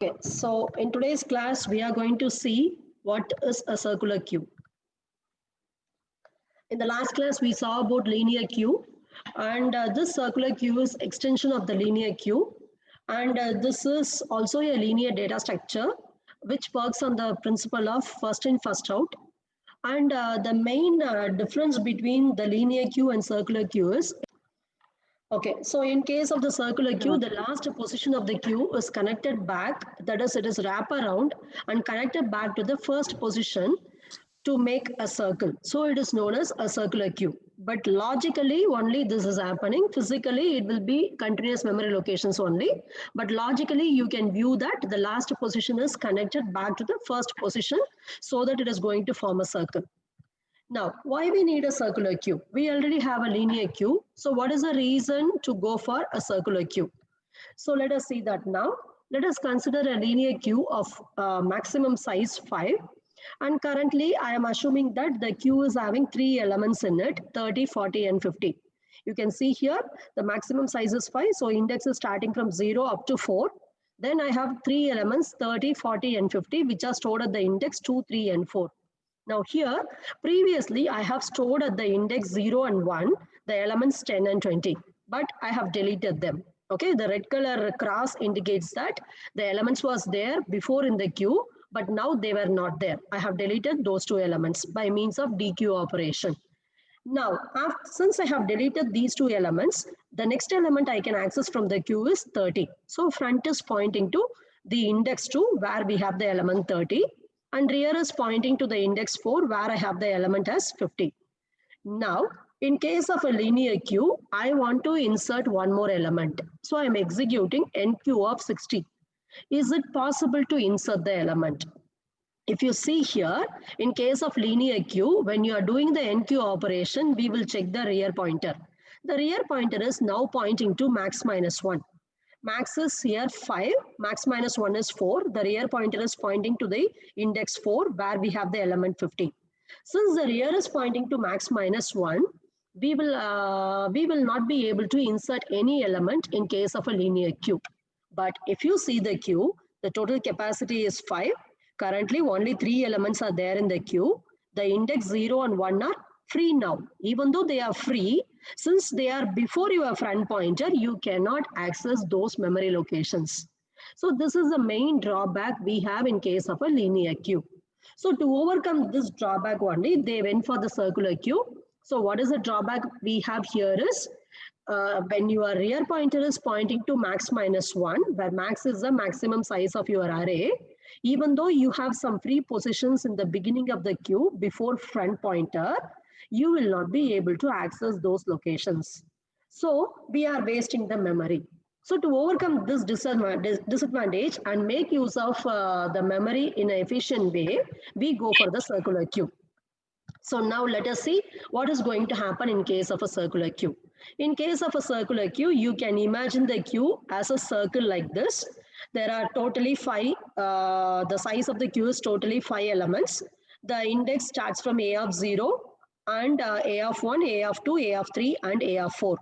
Okay, so in today's class, we are going to see what is a circular queue. In the last class, we saw about linear queue, and this circular queue is extension of the linear queue, and this is also a linear data structure which works on the principle of first in, first out. And the main difference between the linear queue and circular queue is okay, so in case of the circular queue, the last position of the queue is connected back, that is, it is wrap around and connected back to the first position to make a circle. So it is known as a circular queue. But logically, only this is happening. Physically, it will be continuous memory locations only. But logically, you can view that the last position is connected back to the first position so that it is going to form a circle. Now, why we need a circular queue? We already have a linear queue. So what is the reason to go for a circular queue? So let us see that now. Let us consider a linear queue of maximum size 5. And currently, I am assuming that the queue is having 3 elements in it, 30, 40, and 50. You can see here, the maximum size is 5. So index is starting from 0 up to 4. Then I have 3 elements, 30, 40, and 50, which are stored at the index 2, 3, and 4. Now here, previously I have stored at the index 0 and 1, the elements 10 and 20, but I have deleted them. Okay, the red color cross indicates that the elements was there before in the queue, but now they were not there. I have deleted those 2 elements by means of dequeue operation. Now, since I have deleted these 2 elements, the next element I can access from the queue is 30. So front is pointing to the index 2 where we have the element 30, and rear is pointing to the index 4 where I have the element as 50. Now, in case of a linear queue, I want to insert one more element. So I am executing enqueue of 60. Is it possible to insert the element? If you see here, in case of linear queue, when you are doing the enqueue operation, we will check the rear pointer. The rear pointer is now pointing to max minus 1. Max is here 5, max minus 1 is 4. The rear pointer is pointing to the index 4 where we have the element 50. Since the rear is pointing to max minus 1, we will not be able to insert any element in case of a linear queue. But if you see the queue, the total capacity is 5. Currently, only 3 elements are there in the queue. The index 0 and 1 are free now. Even though they are free, since they are before your front pointer, you cannot access those memory locations. So this is the main drawback we have in case of a linear queue. So to overcome this drawback only, they went for the circular queue. So what is the drawback we have here is, when your rear pointer is pointing to max minus 1, where max is the maximum size of your array, even though you have some free positions in the beginning of the queue before front pointer, you will not be able to access those locations. So we are wasting the memory. So to overcome this disadvantage and make use of the memory in an efficient way, we go for the circular queue. So now let us see what is going to happen in case of a circular queue. In case of a circular queue, you can imagine the queue as a circle like this. There are totally 5, the size of the queue is totally 5 elements. The index starts from A of 0 and A of 1, A of 2, A of 3 and A of 4.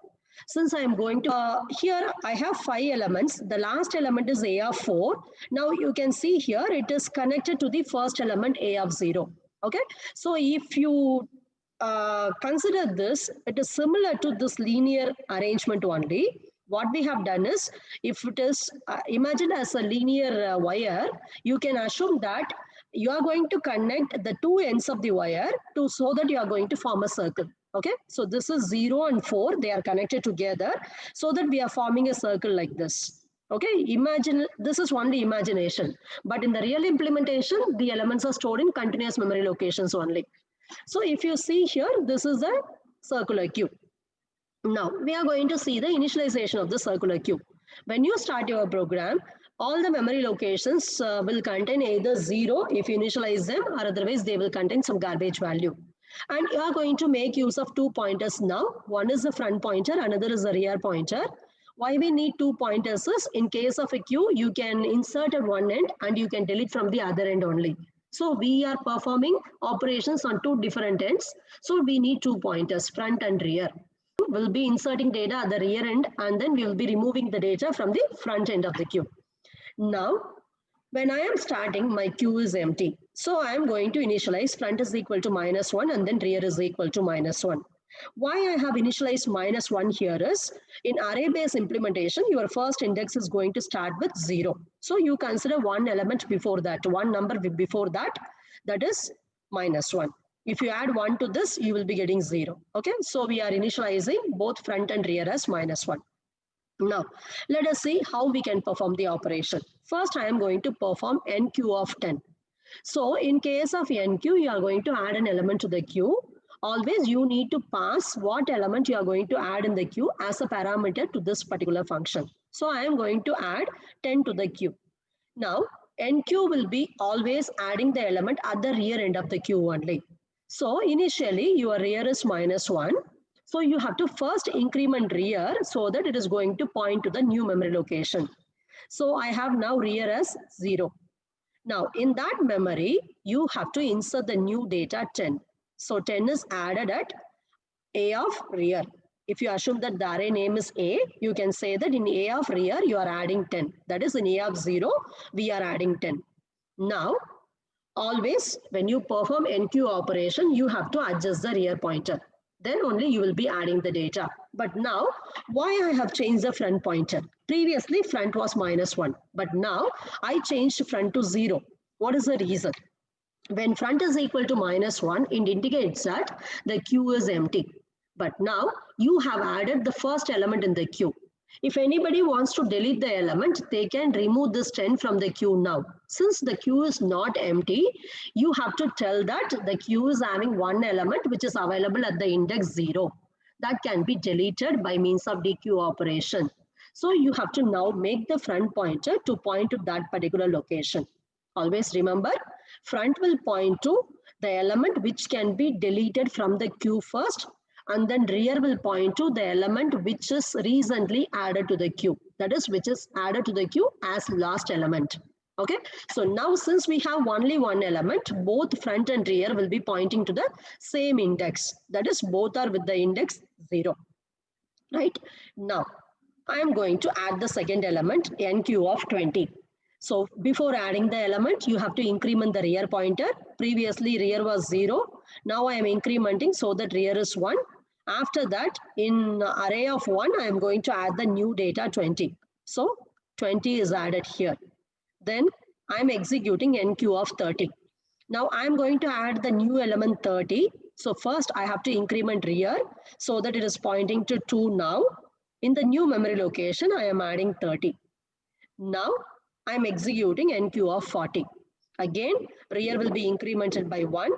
Since I am going to, here I have 5 elements. The last element is A of 4. Now you can see here it is connected to the first element A of 0. Okay, so if you consider this, it is similar to this linear arrangement only. What we have done is, if it is imagined as a linear wire, you can assume that you are going to connect the 2 ends of the wire to so that you are going to form a circle. Okay, so this is 0 and 4, they are connected together so that we are forming a circle like this. Okay, imagine, this is only imagination, but in the real implementation, the elements are stored in continuous memory locations only. So if you see here, this is a circular queue. Now we are going to see the initialization of the circular queue. When you start your program, all the memory locations will contain either 0 if you initialize them, or otherwise they will contain some garbage value. And you are going to make use of 2 pointers now. One is the front pointer, another is the rear pointer. Why we need 2 pointers is, in case of a queue, you can insert at one end and you can delete from the other end only. So we are performing operations on 2 different ends. So we need 2 pointers, front and rear. We'll be inserting data at the rear end and then we will be removing the data from the front end of the queue. Now, When I am starting, my queue is empty. So I am going to initialize front is equal to -1 and then rear is equal to -1. Why I have initialized -1 here is in array-based implementation, your first index is going to start with 0. So you consider one element before that, one number before that, that is -1. If you add 1 to this, you will be getting 0. Okay, so we are initializing both front and rear as -1. Now, let us see how we can perform the operation. First, I am going to perform NQ of 10. So in case of NQ, you are going to add an element to the queue. Always you need to pass what element you are going to add in the queue as a parameter to this particular function. So I am going to add 10 to the queue. Now, NQ will be always adding the element at the rear end of the queue only. So initially your rear is -1. So you have to first increment rear so that it is going to point to the new memory location. So I have now rear as 0. Now, in that memory, you have to insert the new data 10. So 10 is added at A of rear. If you assume that the array name is A, you can say that in A of rear, you are adding 10. That is in A of 0, we are adding 10. Now, always when you perform NQ operation, you have to adjust the rear pointer. Then only you will be adding the data. But now, why I have changed the front pointer? Previously, front was -1, but now I changed front to 0. What is the reason? When front is equal to -1, it indicates that the queue is empty. But now you have added the first element in the queue. If anybody wants to delete the element, they can remove this 10 from the queue now. Since the queue is not empty, you have to tell that the queue is having one element which is available at the index 0. That can be deleted by means of dequeue operation. So you have to now make the front pointer to point to that particular location. Always remember, front will point to the element which can be deleted from the queue first, and then rear will point to the element which is recently added to the queue. That is, which is added to the queue as last element. Okay, so now since we have only one element, both front and rear will be pointing to the same index. That is, both are with the index 0. Right? Now, I am going to add the second element, NQ of 20. So before adding the element, you have to increment the rear pointer. Previously, rear was 0. Now I am incrementing so that rear is 1. After that, in array of 1, I am going to add the new data 20. So 20 is added here. Then I am executing NQ of 30. Now I am going to add the new element 30. So first I have to increment rear so that it is pointing to 2 now. In the new memory location, I am adding 30. Now I am executing NQ of 40. Again, rear will be incremented by 1.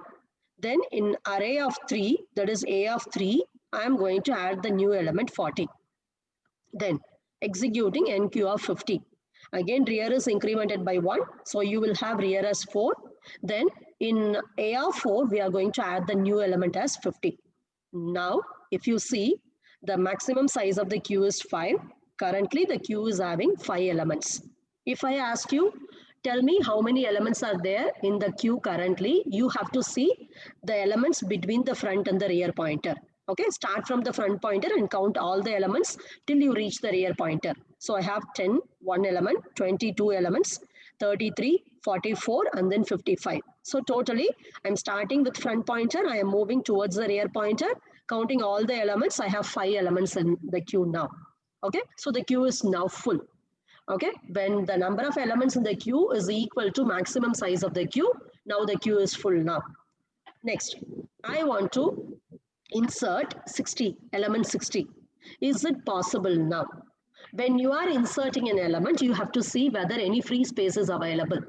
Then in array of 3, that is A of 3, I am going to add the new element 40. Then executing NQ of 50. Again, rear is incremented by 1. So you will have rear as 4. Then in A of 4, we are going to add the new element as 50. Now, if you see, the maximum size of the queue is 5. Currently, the queue is having 5 elements. If I ask you, tell me how many elements are there in the queue currently, you have to see the elements between the front and the rear pointer. Okay, start from the front pointer and count all the elements till you reach the rear pointer. So I have 10, 1 element, 22 elements, 33, 44, and then 55. So totally, I'm starting with front pointer. I am moving towards the rear pointer. Counting all the elements, I have 5 elements in the queue now. Okay, so the queue is now full. Okay, when the number of elements in the queue is equal to maximum size of the queue, now the queue is full now. Next, I want to insert 60, element 60. Is it possible now? When you are inserting an element, you have to see whether any free space is available.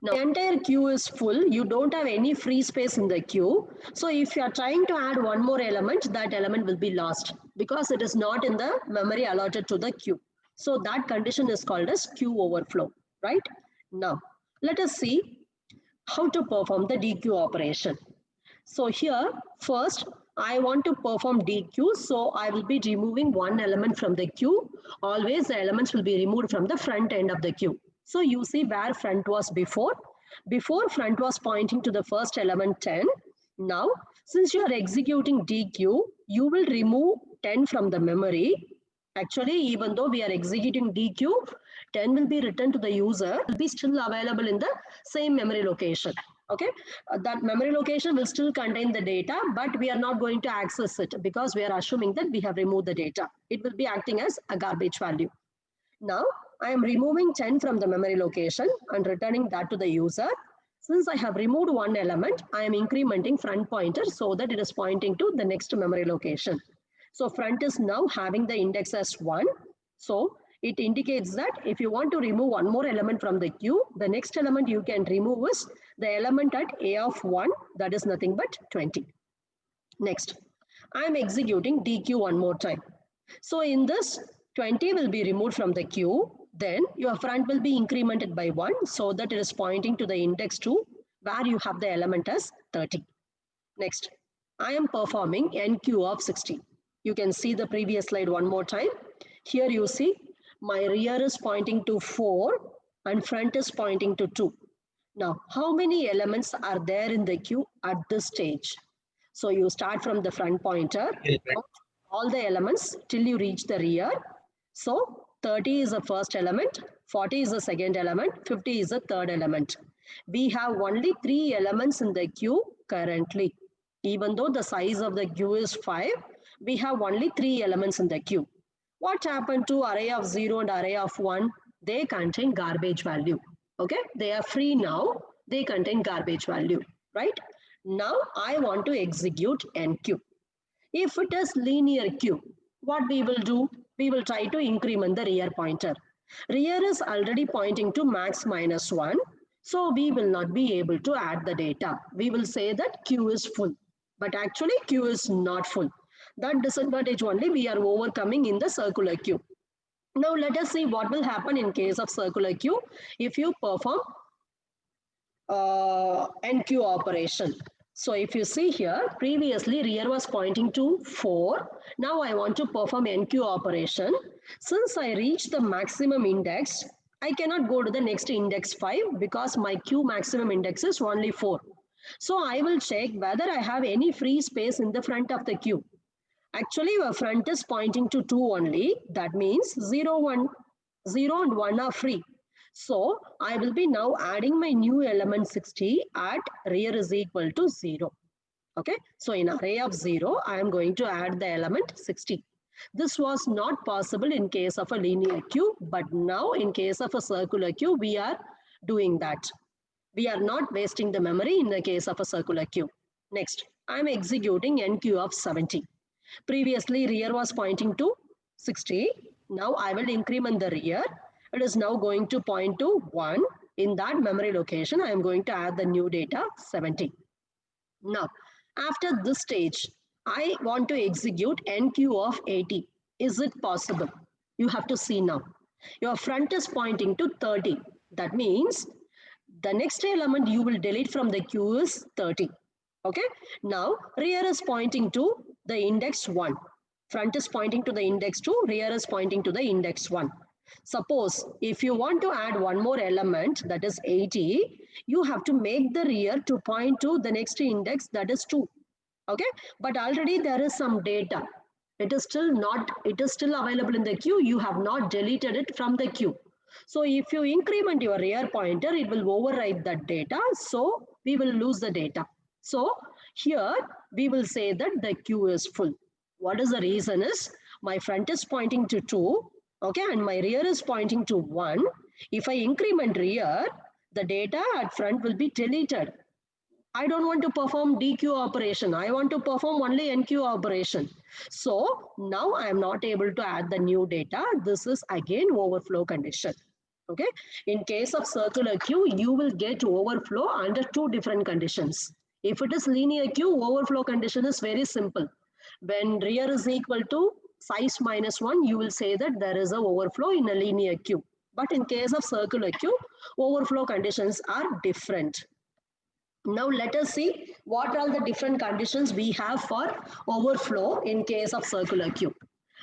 Now, the entire queue is full. You don't have any free space in the queue. So if you are trying to add one more element, that element will be lost because it is not in the memory allotted to the queue. So that condition is called as queue overflow, right? Now, let us see how to perform the dequeue operation. So here, first, I want to perform dequeue. So I will be removing one element from the queue. Always the elements will be removed from the front end of the queue. So you see where front was before. Before, front was pointing to the first element 10. Now, since you are executing dequeue, you will remove 10 from the memory. Actually, even though we are executing dequeue, 10 will be returned to the user, will be still available in the same memory location. Okay, that memory location will still contain the data, but we are not going to access it because we are assuming that we have removed the data. It will be acting as a garbage value. Now I am removing 10 from the memory location and returning that to the user. Since I have removed one element, I am incrementing front pointer so that it is pointing to the next memory location. So front is now having the index as 1. So it indicates that if you want to remove one more element from the queue, the next element you can remove is the element at A of 1, that is nothing but 20. Next, I am executing DQ one more time. So in this, 20 will be removed from the queue. Then your front will be incremented by 1 so that it is pointing to the index 2 where you have the element as 30. Next, I am performing NQ of 60. You can see the previous slide one more time. Here you see my rear is pointing to 4 and front is pointing to 2. Now, how many elements are there in the queue at this stage? So you start from the front pointer, all the elements till you reach the rear. So 30 is the first element, 40 is the second element, 50 is the third element. We have only 3 elements in the queue currently. Even though the size of the queue is 5, we have only 3 elements in the queue. What happened to array of 0 and array of 1? They contain garbage value. Okay, they are free now. They contain garbage value, right? Now I want to execute NQ. If it is linear queue, what we will do? We will try to increment the rear pointer. Rear is already pointing to max minus 1. So we will not be able to add the data. We will say that queue is full. But actually queue is not full. That disadvantage only we are overcoming in the circular queue. Now let us see what will happen in case of circular queue if you perform NQ operation. So if you see here, previously rear was pointing to 4. Now I want to perform NQ operation. Since I reached the maximum index, I cannot go to the next index 5 because my queue maximum index is only 4. So I will check whether I have any free space in the front of the queue. Actually, your front is pointing to 2 only. That means 0 and 1 are free. So I will be now adding my new element 60 at rear is equal to 0. Okay. So in array of 0, I am going to add the element 60. This was not possible in case of a linear queue, but now in case of a circular queue, we are doing that. We are not wasting the memory in the case of a circular queue. Next, I am executing NQ of 70. Previously, rear was pointing to 60. Now I will increment the rear. It is now going to point to 1. In that memory location, I am going to add the new data 70. Now, after this stage, I want to execute NQ of 80. Is it possible? You have to see now. Your front is pointing to 30. That means the next element you will delete from the queue is 30. Okay. Now, rear is pointing to the index 1. Front is pointing to the index 2. Rear is pointing to the index 1. Suppose if you want to add one more element, that is 80, you have to make the rear to point to the next index, that is 2. Okay. But already there is some data. It is still available in the queue. You have not deleted it from the queue. So if you increment your rear pointer, it will override that data. So we will lose the data. So here we will say that the queue is full. What is the reason is my front is pointing to 2, okay, and my rear is pointing to 1. If I increment rear, the data at front will be deleted. I don't want to perform DQ operation. I want to perform only NQ operation. So now I am not able to add the new data. This is again overflow condition. Okay. In case of circular queue, you will get overflow under 2 different conditions. If it is linear queue, overflow condition is very simple. When rear is equal to size minus 1, you will say that there is an overflow in a linear queue. But in case of circular queue, overflow conditions are different. Now let us see what are the different conditions we have for overflow in case of circular queue.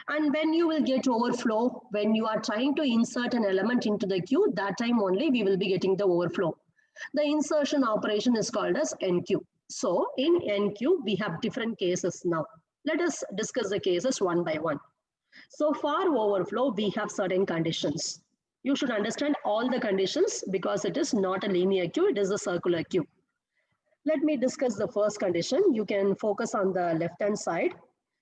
And when you will get overflow, when you are trying to insert an element into the queue, that time only we will be getting the overflow. The insertion operation is called as NQ. So in NQ, we have different cases now. Let us discuss the cases one by one. So for overflow, we have certain conditions. You should understand all the conditions because it is not a linear queue, it is a circular queue. Let me discuss the first condition. You can focus on the left hand side.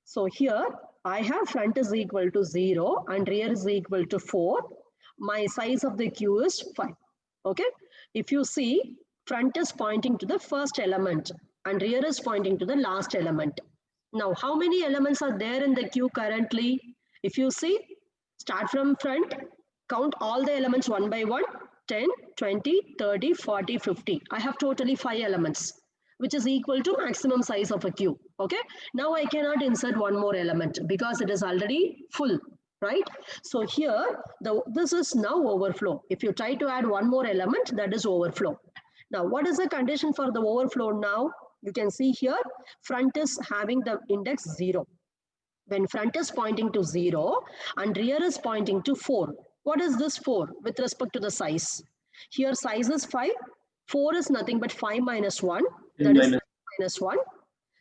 So here I have front is equal to 0 and rear is equal to 4. My size of the queue is 5. Okay. If you see, front is pointing to the first element and rear is pointing to the last element. Now, how many elements are there in the queue currently? If you see, start from front, count all the elements one by one, 10, 20, 30, 40, 50. I have totally 5 elements, which is equal to maximum size of a queue. Okay. Now I cannot insert one more element because it is already full, right? So here, this is now overflow. If you try to add one more element, that is overflow. Now, what is the condition for the overflow now? You can see here, front is having the index 0. When front is pointing to 0 and rear is pointing to 4. What is this 4 with respect to the size? Here size is 5. 4 is nothing but 5 minus 1. That is minus 1.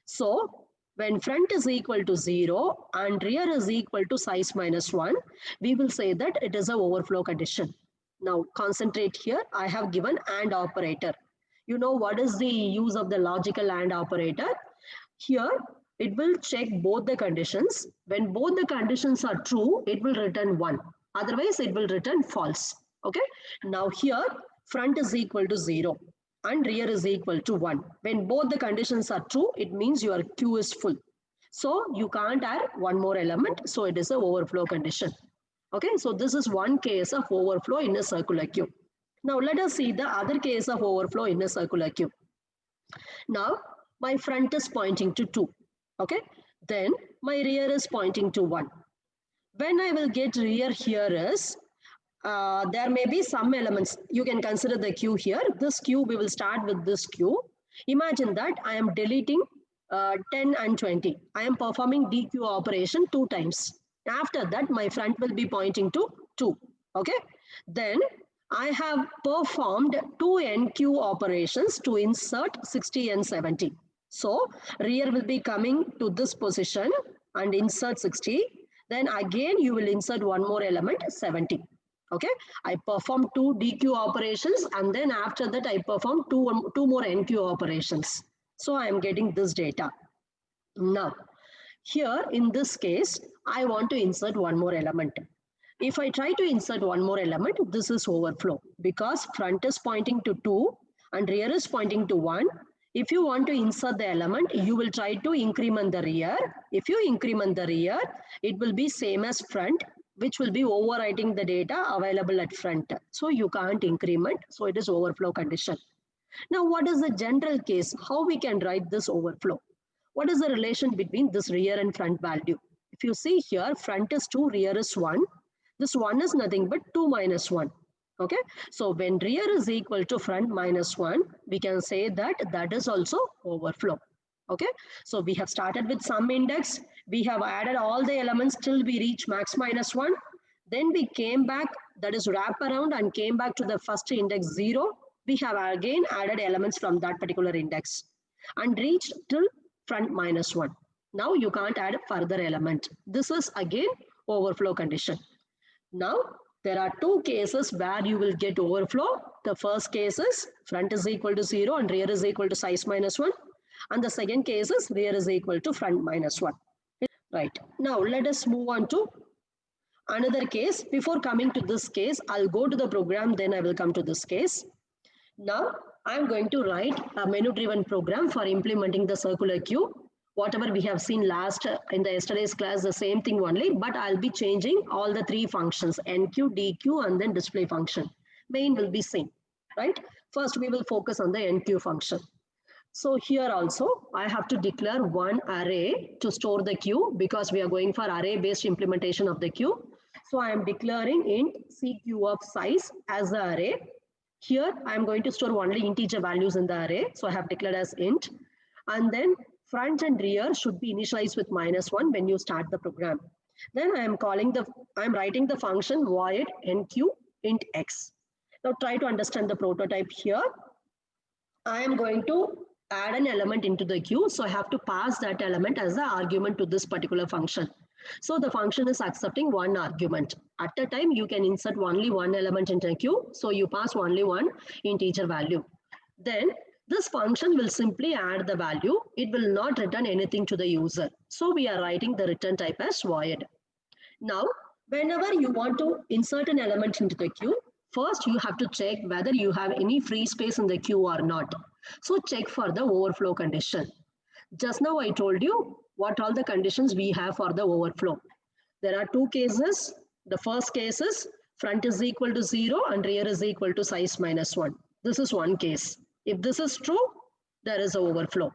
So when front is equal to 0 and rear is equal to size minus 1, we will say that it is an overflow condition. Now concentrate here. I have given AND operator. You know what is the use of the logical AND operator? Here it will check both the conditions. When both the conditions are true, it will return 1. Otherwise, it will return false. Okay. Now here, front is equal to 0 and rear is equal to 1. When both the conditions are true, it means your queue is full. So you can't add one more element. So it is an overflow condition. Okay. So this is one case of overflow in a circular queue. Now let us see the other case of overflow in a circular queue. Now my front is pointing to 2. Okay. Then my rear is pointing to 1. When I will get rear here is, there may be some elements. You can consider the queue here. This queue, we will start with this queue. Imagine that I am deleting 10 and 20. I am performing DQ operation 2 times. After that, my front will be pointing to 2. Okay. Then I have performed 2 NQ operations to insert 60 and 70. So rear will be coming to this position and insert 60. Then again, you will insert one more element, 70. Okay. I perform 2 DQ operations and then after that I perform two more NQ operations. So I am getting this data. Now, here in this case, I want to insert one more element. If I try to insert one more element, this is overflow because front is pointing to 2 and rear is pointing to 1. If you want to insert the element, you will try to increment the rear. If you increment the rear, it will be same as front, which will be overwriting the data available at front. So you can't increment. So it is overflow condition. Now, what is the general case? How we can write this overflow? What is the relation between this rear and front value? If you see here, front is 2, rear is 1. This 1 is nothing but 2 minus 1. Okay. So when rear is equal to front minus 1, we can say that that is also overflow. Okay. So we have started with some index. We have added all the elements till we reach max minus 1. Then we came back, that is wrap around and came back to the first index 0. We have again added elements from that particular index and reached till front minus 1. Now you can't add further element. This is again overflow condition. Now there are 2 cases where you will get overflow. The first case is front is equal to 0 and rear is equal to size minus 1. And the second case is rear is equal to front minus 1. Right. Now let us move on to another case. Before coming to this case, I'll go to the program, then I will come to this case. Now I'm going to write a menu-driven program for implementing the circular queue. Whatever we have seen last in the yesterday's class, the same thing only, but I'll be changing all the 3 functions, NQ, DQ, and then display function. Main will be same, right? First, we will focus on the NQ function. So here also, I have to declare one array to store the queue because we are going for array-based implementation of the queue. So I am declaring int CQ of size as the array. Here, I am going to store only integer values in the array. So I have declared as int. And then front and rear should be initialized with -1 when you start the program. Then I'm writing the function void enq int x. Now try to understand the prototype here. I am going to add an element into the queue. So I have to pass that element as the argument to this particular function. So the function is accepting one argument. At a time, you can insert only one element into a queue. So you pass only one integer value. Then this function will simply add the value. It will not return anything to the user. So we are writing the return type as void. Now, whenever you want to insert an element into the queue, first you have to check whether you have any free space in the queue or not. So check for the overflow condition. Just now I told you what all the conditions we have for the overflow. There are two cases. The first case is front is equal to 0 and rear is equal to size minus 1. This is one case. If this is true, there is an overflow.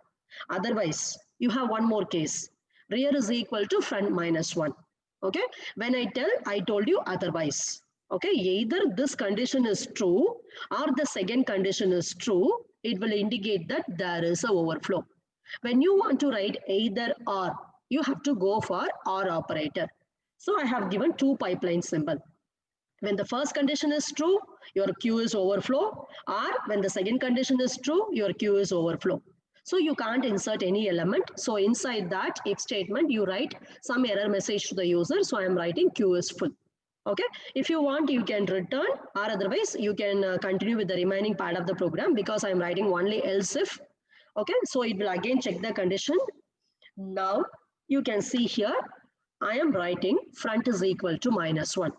Otherwise, you have one more case. Rear is equal to front minus 1. Okay, when I told you otherwise. Okay, either this condition is true or the second condition is true, it will indicate that there is an overflow. When you want to write either or, you have to go for or operator. So I have given two pipeline symbol. When the first condition is true, your queue is overflow, or when the second condition is true, your queue is overflow. So you can't insert any element. So inside that if statement, you write some error message to the user. So I'm writing queue is full. Okay. If you want, you can return, or otherwise you can continue with the remaining part of the program, because I'm writing only else if. Okay. So it will again check the condition. Now you can see here, I am writing front is equal to minus 1.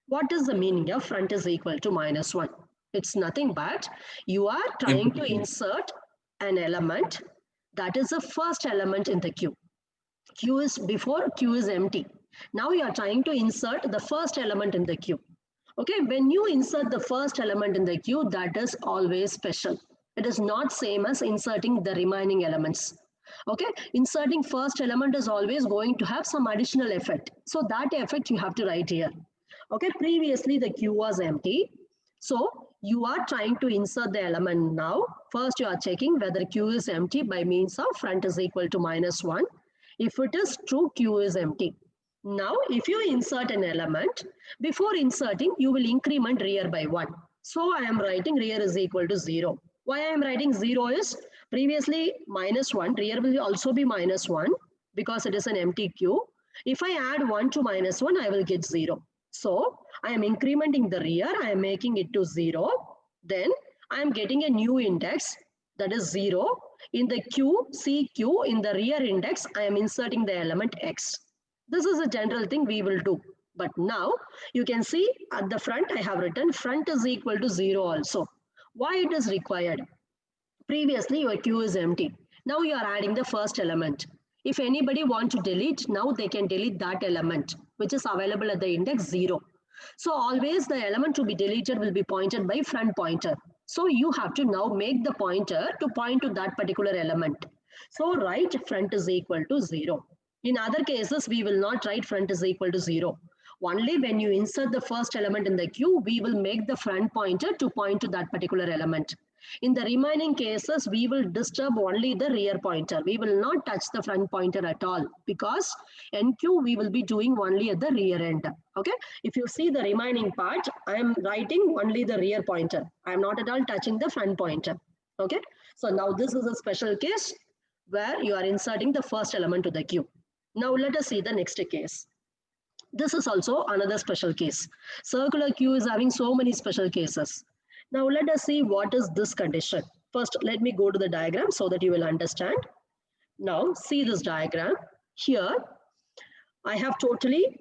What is the meaning of front is equal to minus 1? It's nothing but you are trying to insert an element that is the first element in the queue. Queue is before, queue is empty. Now you are trying to insert the first element in the queue. Okay, when you insert the first element in the queue, that is always special. It is not same as inserting the remaining elements. Okay, inserting first element is always going to have some additional effect. So that effect you have to write here. Okay, previously the queue was empty. So you are trying to insert the element now. First you are checking whether queue is empty by means of front is equal to minus 1. If it is true, queue is empty. Now if you insert an element, before inserting you will increment rear by 1. So I am writing rear is equal to 0. Why I am writing 0 is previously minus 1, rear will also be minus 1 because it is an empty queue. If I add 1 to minus 1, I will get 0. So I am incrementing the rear, I am making it to 0. Then I am getting a new index, that is 0. In the queue, CQ, in the rear index, I am inserting the element X. This is a general thing we will do. But now you can see at the front, I have written front is equal to 0 also. Why it is required? Previously, your queue is empty. Now you are adding the first element. If anybody wants to delete, now they can delete that element, which is available at the index 0. So always the element to be deleted will be pointed by front pointer. So you have to now make the pointer to point to that particular element. So write front is equal to 0. In other cases, we will not write front is equal to 0. Only when you insert the first element in the queue, we will make the front pointer to point to that particular element. In the remaining cases, we will disturb only the rear pointer. We will not touch the front pointer at all, because NQ we will be doing only at the rear end. Okay. If you see the remaining part, I am writing only the rear pointer. I am not at all touching the front pointer. Okay. So now this is a special case where you are inserting the first element to the queue. Now let us see the next case. This is also another special case. Circular queue is having so many special cases. Now let us see what is this condition. First, let me go to the diagram so that you will understand. Now see this diagram. Here, I have totally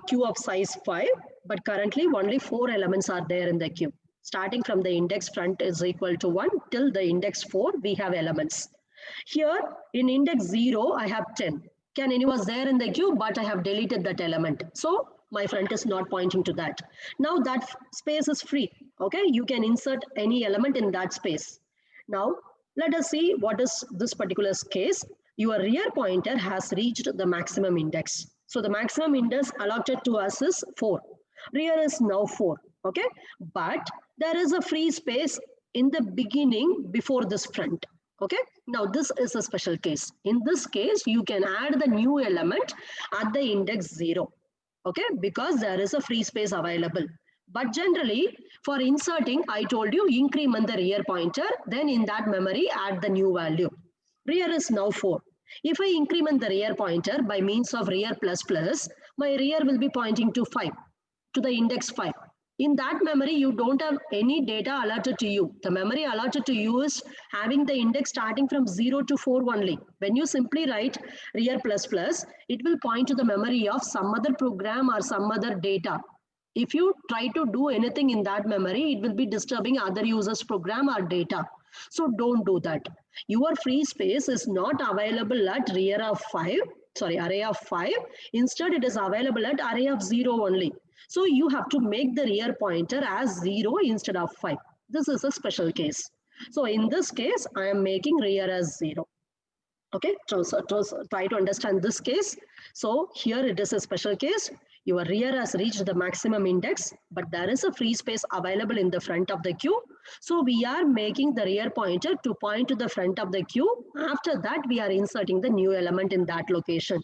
queue of size 5, but currently only 4 elements are there in the queue. Starting from the index front is equal to 1 till the index 4, we have elements. Here in index 0, I have 10. Can anyone was there in the queue, but I have deleted that element. So my front is not pointing to that. Now that space is free. Okay, you can insert any element in that space. Now let us see what is this particular case. Your rear pointer has reached the maximum index. So the maximum index allotted to us is 4. Rear is now 4. Okay, but there is a free space in the beginning before this front. Okay, now this is a special case. In this case, you can add the new element at the index 0. Okay, because there is a free space available. But generally, for inserting, I told you increment the rear pointer, then in that memory, add the new value. Rear is now 4. If I increment the rear pointer by means of rear plus plus, my rear will be pointing to 5, to the index 5. In that memory, you don't have any data allotted to you. The memory allotted to you is having the index starting from 0 to 4 only. When you simply write rear plus plus, it will point to the memory of some other program or some other data. If you try to do anything in that memory, it will be disturbing other users' program or data. So don't do that. Your free space is not available at array of 5. Instead, it is available at array of 0 only. So you have to make the rear pointer as 0 instead of 5. This is a special case. So in this case, I am making rear as 0. Okay, so try to understand this case. So here it is a special case. Your rear has reached the maximum index, but there is a free space available in the front of the queue. So we are making the rear pointer to point to the front of the queue. After that, we are inserting the new element in that location.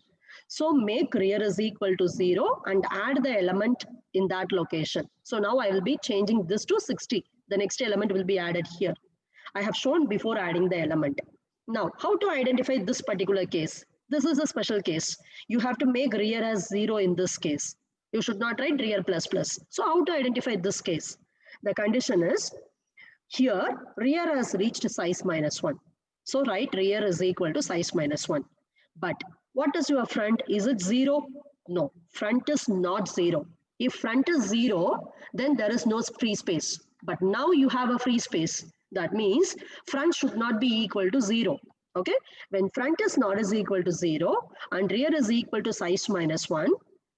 So make rear is equal to 0 and add the element in that location. So now I will be changing this to 60. The next element will be added here. I have shown before adding the element. Now, how to identify this particular case? This is a special case. You have to make rear as 0 in this case. You should not write rear plus plus. So how to identify this case? The condition is here rear has reached size minus 1. So write rear is equal to size minus 1. But what is your front? Is it 0? No, front is not 0. If front is 0, then there is no free space. But now you have a free space. That means front should not be equal to 0. Okay, when front is not is equal to 0 and rear is equal to size minus 1,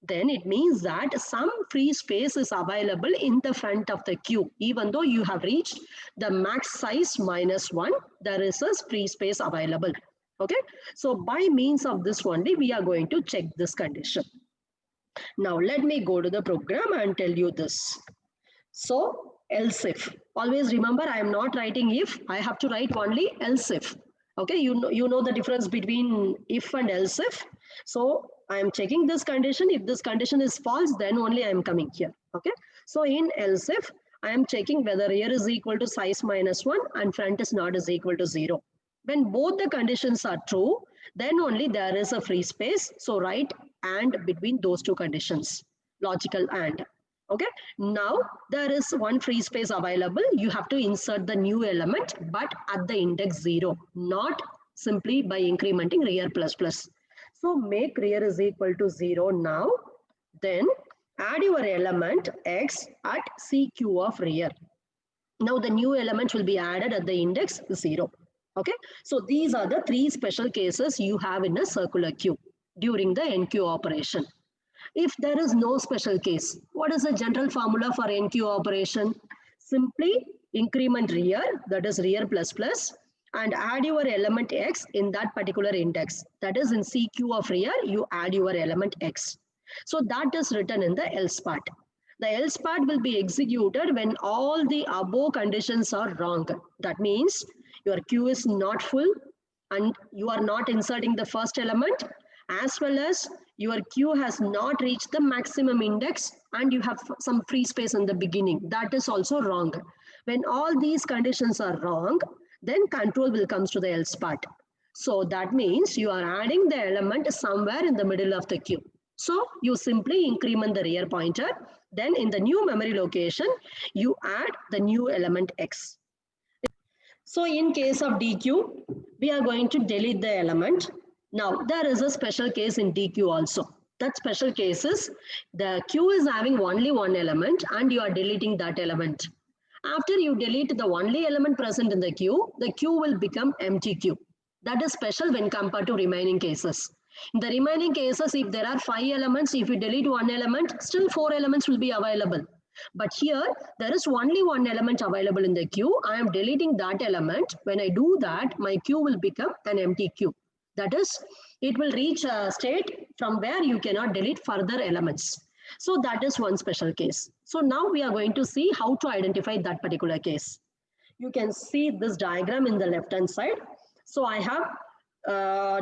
then it means that some free space is available in the front of the queue. Even though you have reached the max size minus 1, there is a free space available. Okay, so by means of this only, we are going to check this condition. Now let me go to the program and tell you this. So else if. Always remember, I am not writing if. I have to write only else if. Okay, you know the difference between if and else if. So I am checking this condition. If this condition is false, then only I am coming here. Okay, so in else if, I am checking whether rear is equal to size minus 1 and front is not is equal to 0. When both the conditions are true, then only there is a free space. So write and between those two conditions. Logical and. Okay, now there is one free space available. You have to insert the new element, but at the index 0, not simply by incrementing rear plus plus. So make rear is equal to 0 now. Then add your element x at CQ of rear. Now the new element will be added at the index 0. Okay, so these are the three special cases you have in a circular queue during the NQ operation. If there is no special case, what is the general formula for NQ operation? Simply increment rear, that is rear plus plus, and add your element x in that particular index. That is in CQ of rear, you add your element x. So that is written in the else part. The else part will be executed when all the above conditions are wrong. That means your queue is not full and you are not inserting the first element, as well as your queue has not reached the maximum index and you have some free space in the beginning. That is also wrong. When all these conditions are wrong, then control will come to the else part. So that means you are adding the element somewhere in the middle of the queue. So you simply increment the rear pointer. Then in the new memory location, you add the new element x. So in case of DQ, we are going to delete the element. Now, there is a special case in DQ also. That special case is the queue is having only one element and you are deleting that element. After you delete the only element present in the queue will become empty queue. That is special when compared to remaining cases. In the remaining cases, if there are 5 elements, if you delete one element, still 4 elements will be available. But here, there is only one element available in the queue. I am deleting that element. When I do that, my queue will become an empty queue. That is, it will reach a state from where you cannot delete further elements. So that is one special case. So now we are going to see how to identify that particular case. You can see this diagram in the left-hand side. So I have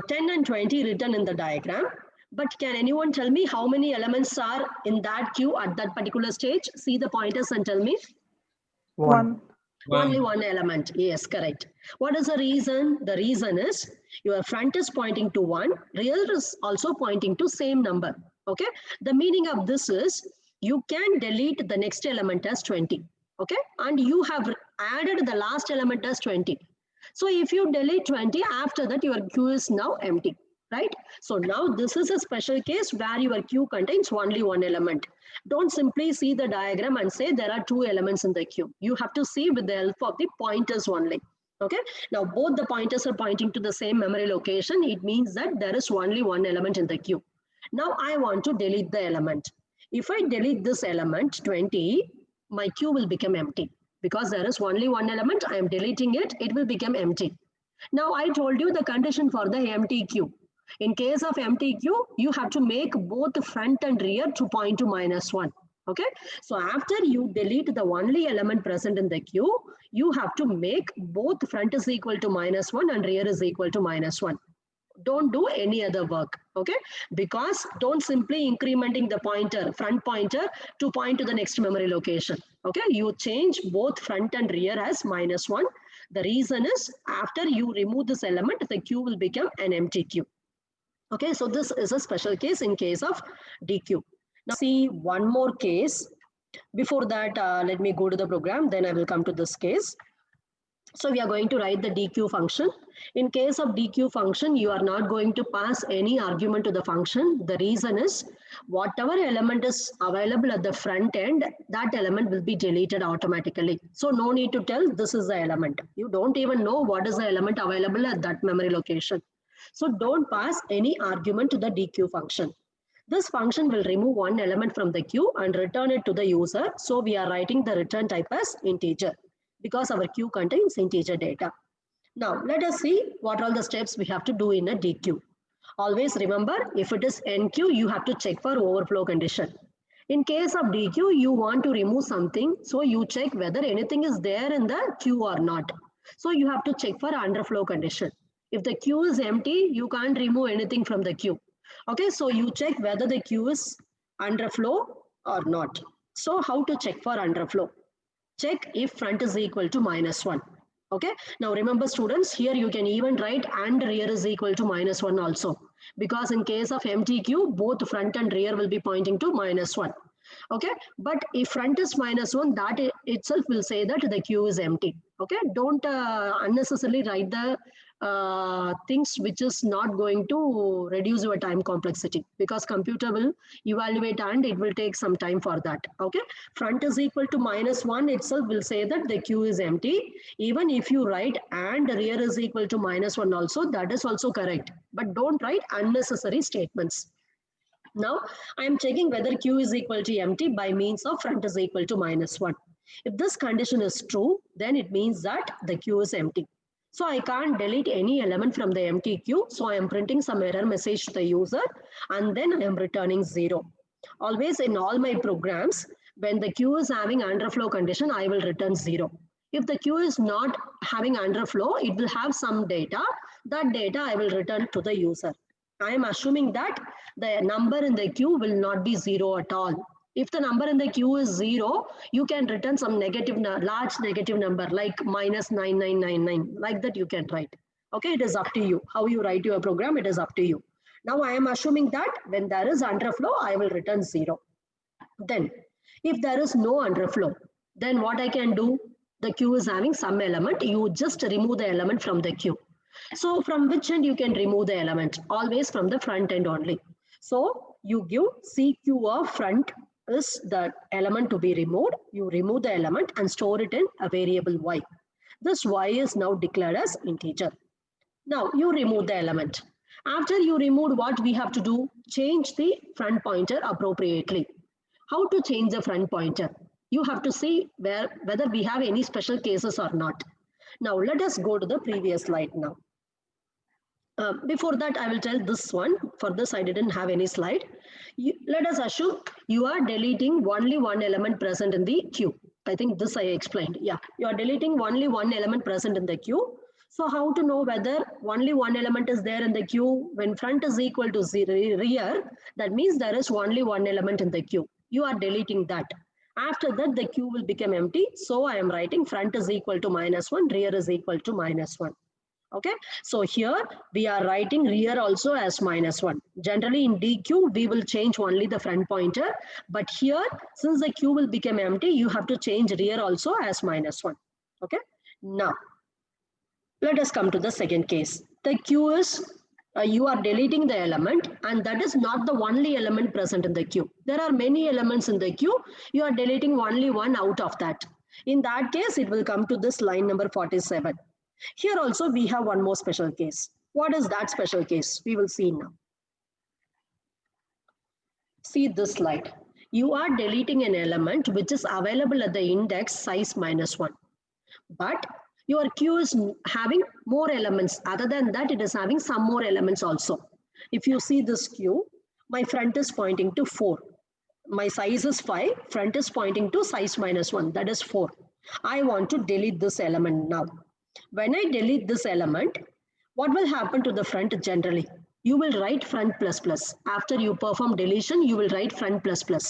10 and 20 written in the diagram. But can anyone tell me how many elements are in that queue at that particular stage? See the pointers and tell me. 1. Only one element. Yes, correct. What is the reason? The reason is your front is pointing to 1, rear is also pointing to same number. Okay. The meaning of this is you can delete the next element as 20. Okay. And you have added the last element as 20. So if you delete 20, after that your queue is now empty, right? So now this is a special case where your queue contains only one element. Don't simply see the diagram and say there are two elements in the queue. You have to see with the help of the pointers only. Okay. Now both the pointers are pointing to the same memory location. It means that there is only one element in the queue. Now I want to delete the element. If I delete this element 20, my queue will become empty. Because there is only one element, I am deleting it, it will become empty. Now I told you the condition for the empty queue. In case of empty queue, you have to make both front and rear to point to -1. Okay. So after you delete the only element present in the queue, you have to make both front is equal to -1 and rear is equal to -1. Don't do any other work. Okay. Because don't simply incrementing the pointer, front pointer to point to the next memory location. Okay. You change both front and rear as -1. The reason is after you remove this element, the queue will become an empty queue. Okay, so this is a special case in case of DQ. Now see one more case. Before that, let me go to the program, then I will come to this case. So we are going to write the DQ function. In case of DQ function, you are not going to pass any argument to the function. The reason is whatever element is available at the front end, that element will be deleted automatically. So no need to tell this is the element. You don't even know what is the element available at that memory location. So don't pass any argument to the DQ function. This function will remove one element from the queue and return it to the user. So we are writing the return type as integer because our queue contains integer data. Now let us see what are the steps we have to do in a DQ. Always remember, if it is NQ, you have to check for overflow condition. In case of DQ, you want to remove something. So you check whether anything is there in the queue or not. So you have to check for underflow condition. If the queue is empty, you can't remove anything from the queue. Okay, so you check whether the queue is underflow or not. So how to check for underflow? Check if front is equal to -1. Okay, now remember students, here you can even write and rear is equal to -1 also. Because in case of empty queue, both front and rear will be pointing to -1. Okay, but if front is -1, that itself will say that the queue is empty. Okay, don't unnecessarily write the things which is not going to reduce your time complexity, because computer will evaluate and it will take some time for that. Okay, front is equal to -1 itself will say that the queue is empty. Even if you write and rear is equal to -1 also, that is also correct, but don't write unnecessary statements. Now I am checking whether queue is equal to empty by means of front is equal to -1. If this condition is true, then it means that the queue is empty. So I can't delete any element from the empty queue. So I am printing some error message to the user and then I am returning 0. Always in all my programs, when the queue is having underflow condition, I will return 0. If the queue is not having underflow, it will have some data. That data I will return to the user. I am assuming that the number in the queue will not be 0 at all. If the number in the queue is 0, you can return some large negative number like -9999, like that you can write. Okay, it is up to you. How you write your program, it is up to you. Now I am assuming that when there is underflow, I will return 0. Then, if there is no underflow, then what I can do? The queue is having some element, you just remove the element from the queue. So from which end you can remove the element? Always from the front end only. So you give CQ of front is the element to be removed. You remove the element and store it in a variable y. This y is now declared as integer. Now you remove the element. After you remove, what we have to do? Change the front pointer appropriately. How to change the front pointer? You have to see whether we have any special cases or not. Now let us go to the previous slide now. Before that, I will tell this one. For this, I didn't have any slide. Let us assume you are deleting only one element present in the queue. I think this I explained. Yeah, you are deleting only one element present in the queue. So how to know whether only one element is there in the queue? When front is equal to rear, that means there is only one element in the queue. You are deleting that. After that, the queue will become empty. So I am writing front is equal to -1, rear is equal to -1. Okay, so here we are writing rear also as -1. Generally in DQ, we will change only the front pointer. But here, since the queue will become empty, you have to change rear also as -1. Okay, now let us come to the second case. The queue is you are deleting the element, and that is not the only element present in the queue. There are many elements in the queue. You are deleting only one out of that. In that case, it will come to this line number 47. Here also we have one more special case. What is that special case? We will see now. See this slide. You are deleting an element which is available at the index size -1. But your queue is having more elements. Other than that, it is having some more elements also. If you see this queue, my front is pointing to 4. My size is 5. Front is pointing to size -1. That is 4. I want to delete this element now. When I delete this element, what will happen to the front generally? You will write front plus plus. After you perform deletion, you will write front plus plus.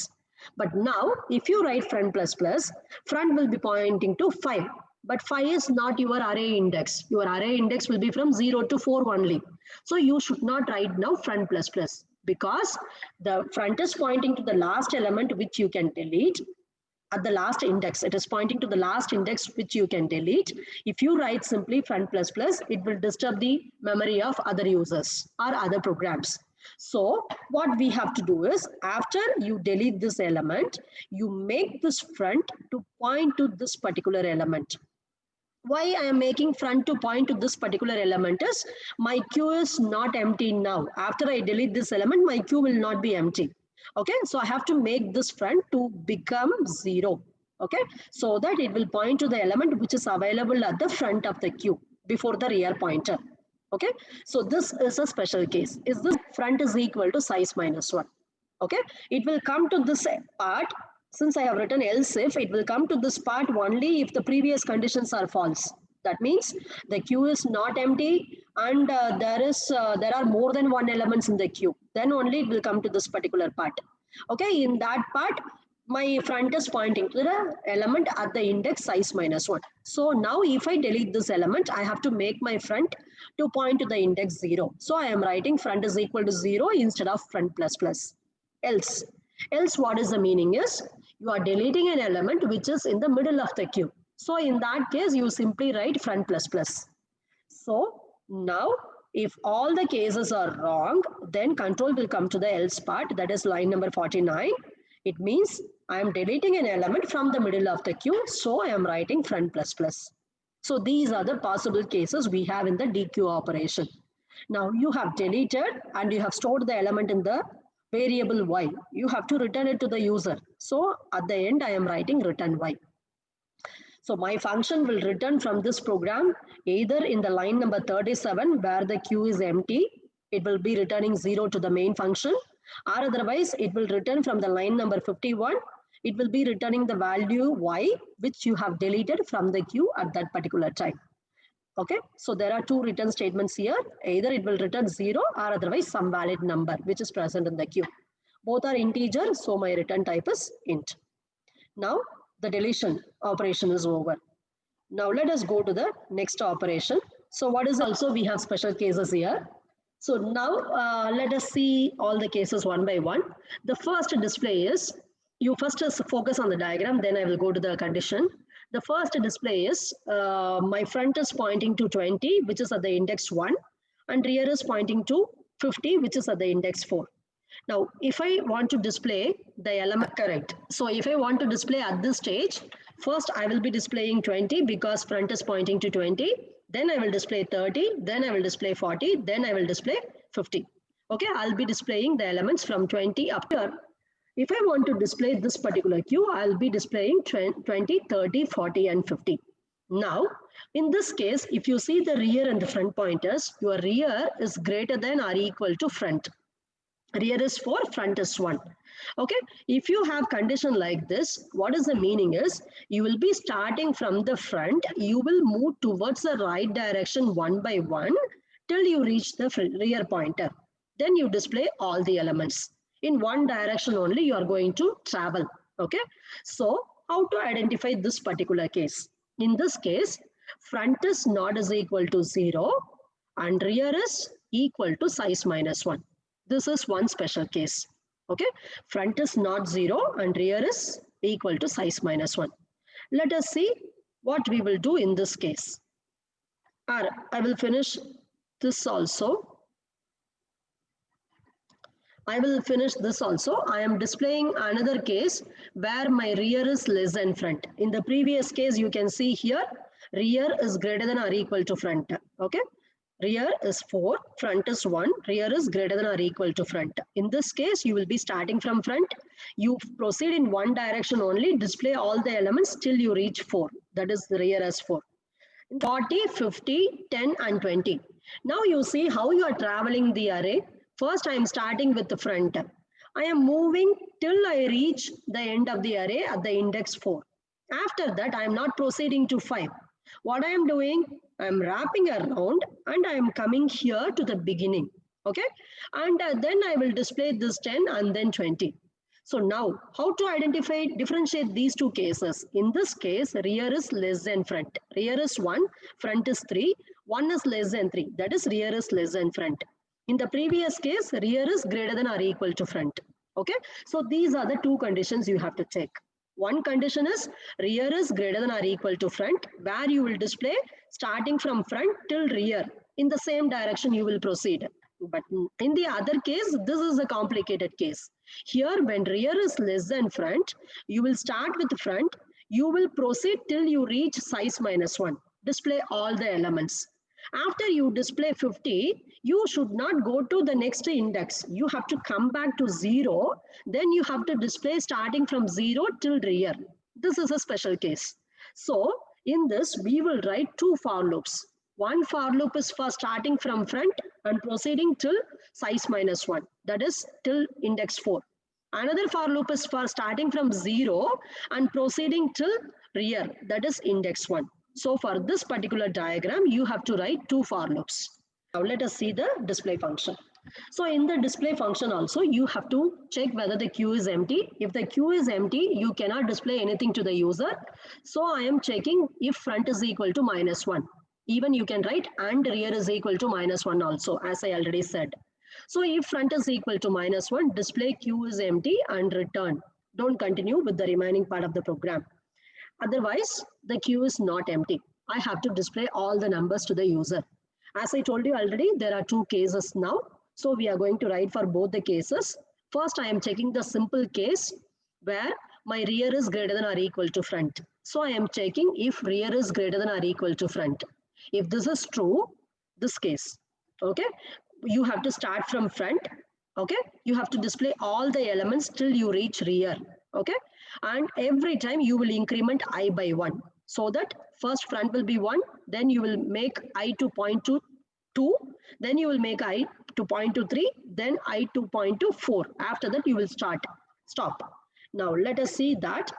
But now, if you write front plus plus, front will be pointing to 5. But 5 is not your array index. Your array index will be from 0 to 4 only. So you should not write now front plus plus, because the front is pointing to the last element which you can delete. At the last index, it is pointing to the last index which you can delete. If you write simply front plus plus, it will disturb the memory of other users or other programs. So what we have to do is, after you delete this element, you make this front to point to this particular element. Why I am making front to point to this particular element is, my queue is not empty now. After I delete this element, my queue will not be empty. Okay, so I have to make this front to become 0. Okay, so that it will point to the element which is available at the front of the queue before the rear pointer. Okay, so this is a special case. Is this front is equal to size -1? Okay, it will come to this part. Since I have written else if, it will come to this part only if the previous conditions are false. That means the queue is not empty, and there are more than one elements in the queue. Then only it will come to this particular part. Okay, in that part, my front is pointing to the element at the index size -1. So now if I delete this element, I have to make my front to point to the index 0. So I am writing front is equal to 0 instead of front plus plus. Else what is the meaning is, you are deleting an element which is in the middle of the queue. So in that case, you simply write front plus plus. So now, if all the cases are wrong, then control will come to the else part, that is line number 49. It means I am deleting an element from the middle of the queue, so I am writing front plus plus. So these are the possible cases we have in the DQ operation. Now you have deleted and you have stored the element in the variable y. You have to return it to the user. So at the end, I am writing return y. So my function will return from this program either in the line number 37 where the queue is empty, it will be returning 0 to the main function, or otherwise it will return from the line number 51, it will be returning the value y which you have deleted from the queue at that particular time. Okay, so there are two return statements here. Either it will return 0 or otherwise some valid number which is present in the queue. Both are integer, so my return type is int. Now the deletion operation is over. Now let us go to the next operation. So what is also, we have special cases here. So now let us see all the cases one by one. The first display is, you first focus on the diagram, then I will go to the condition. The first display is, my front is pointing to 20, which is at the index 1, and rear is pointing to 50, which is at the index 4. Now, if I want to display the element, correct. So if I want to display at this stage, first I will be displaying 20 because front is pointing to 20. Then I will display 30, then I will display 40, then I will display 50. Okay, I'll be displaying the elements from 20 up here. If I want to display this particular queue, I'll be displaying 20, 30, 40, and 50. Now, in this case, if you see the rear and the front pointers, your rear is greater than or equal to front. Rear is 4, front is 1. Okay, if you have condition like this, what is the meaning is, you will be starting from the front, you will move towards the right direction one by one till you reach the rear pointer. Then you display all the elements. In one direction only you are going to travel. Okay, so how to identify this particular case? In this case, front is not is equal to 0 and rear is equal to size minus 1. This is one special case. Okay, front is not 0 and rear is equal to size minus 1. Let us see what we will do in this case. Or I will finish this also. I will finish this also. I am displaying another case where my rear is less than front. In the previous case, you can see here, rear is greater than or equal to front. Okay. Rear is 4, front is 1, rear is greater than or equal to front. In this case, you will be starting from front. You proceed in one direction only, display all the elements till you reach 4. That is the rear as 4. 40, 50, 10 and 20. Now you see how you are traveling the array. First I am starting with the front. I am moving till I reach the end of the array at the index 4. After that I am not proceeding to 5. What I am doing? I am wrapping around and I am coming here to the beginning. Okay. And then I will display this 10 and then 20. So now, how to identify, differentiate these two cases? In this case, rear is less than front. Rear is 1, front is 3. 1 is less than 3. That is rear is less than front. In the previous case, rear is greater than or equal to front. Okay. So these are the two conditions you have to check. One condition is rear is greater than or equal to front, where you will display starting from front till rear. In the same direction you will proceed. But in the other case, this is a complicated case. Here, when rear is less than front, you will start with front. You will proceed till you reach size minus 1. Display all the elements. After you display 50, you should not go to the next index. You have to come back to 0. Then you have to display starting from 0 till rear. This is a special case. So, in this, we will write two for loops. One for loop is for starting from front and proceeding till size minus 1. That is till index 4. Another for loop is for starting from 0 and proceeding till rear. That is index 1. So for this particular diagram, you have to write two for loops. Now let us see the display function. So in the display function also, you have to check whether the queue is empty. If the queue is empty, you cannot display anything to the user. So I am checking if front is equal to minus 1. Even you can write and rear is equal to minus 1 also, as I already said. So if front is equal to minus 1, display queue is empty and return. Don't continue with the remaining part of the program. Otherwise, the queue is not empty. I have to display all the numbers to the user. As I told you already, there are two cases now. So we are going to write for both the cases. First, I am checking the simple case where my rear is greater than or equal to front. So I am checking if rear is greater than or equal to front. If this is true, this case, okay, you have to start from front, okay, you have to display all the elements till you reach rear, okay, and every time you will increment I by 1, so that first front will be 1, then you will make I to point to 2, then you will make I to point to 3, then I to point to 4. After that you will stop. Now let us see that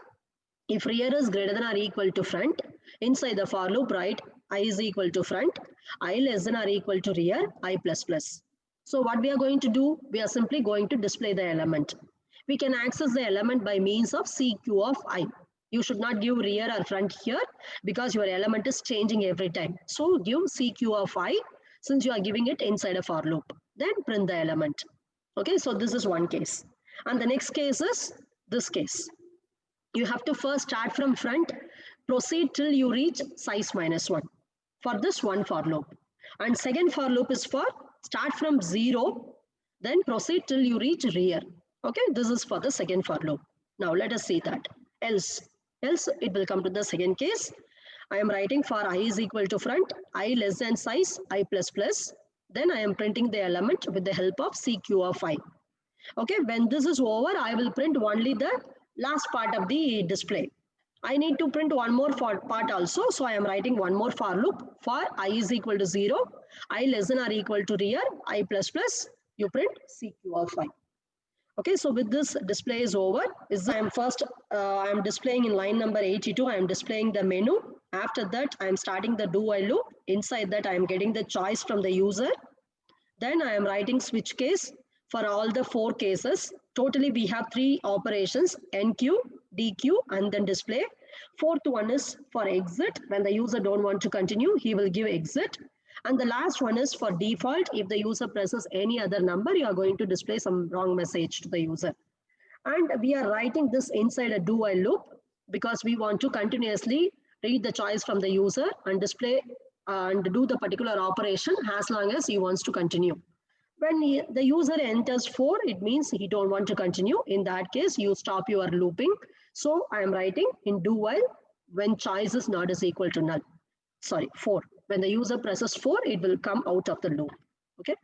if rear is greater than or equal to front, inside the for loop write I is equal to front, I less than or equal to rear, I plus plus. So what we are going to do, we are simply going to display the element. We can access the element by means of CQ of I. You should not give rear or front here because your element is changing every time. So give CQ of I since you are giving it inside a for loop. Then print the element. Okay, so this is one case. And the next case is this case. You have to first start from front, proceed till you reach size minus 1. For this one for loop. And second for loop is for start from 0, then proceed till you reach rear. Okay, this is for the second for loop. Now let us see that. Else it will come to the second case. I am writing for I is equal to front, I less than size, I plus plus. Then I am printing the element with the help of CQ of I. Okay, when this is over, I will print only the last part of the display. I need to print one more part also. So I am writing one more for loop. For I is equal to 0, I less than or equal to rear, I plus plus, you print CQ of I. Okay, so with this display is over. I am displaying in line number 82, I am displaying the menu. After that, I am starting the do while loop. Inside that, I am getting the choice from the user. Then I am writing switch case for all the 4 cases. Totally, we have 3 operations, enqueue, DQ and then display. Fourth one is for exit. When the user don't want to continue, he will give exit. And the last one is for default. If the user presses any other number, you are going to display some wrong message to the user. And we are writing this inside a do while loop because we want to continuously read the choice from the user and display and do the particular operation as long as he wants to continue. When the user enters 4, it means he don't want to continue. In that case, you stop your looping. So I am writing in do while when choice is not is equal to null. Sorry, 4. When the user presses 4, it will come out of the loop. Okay.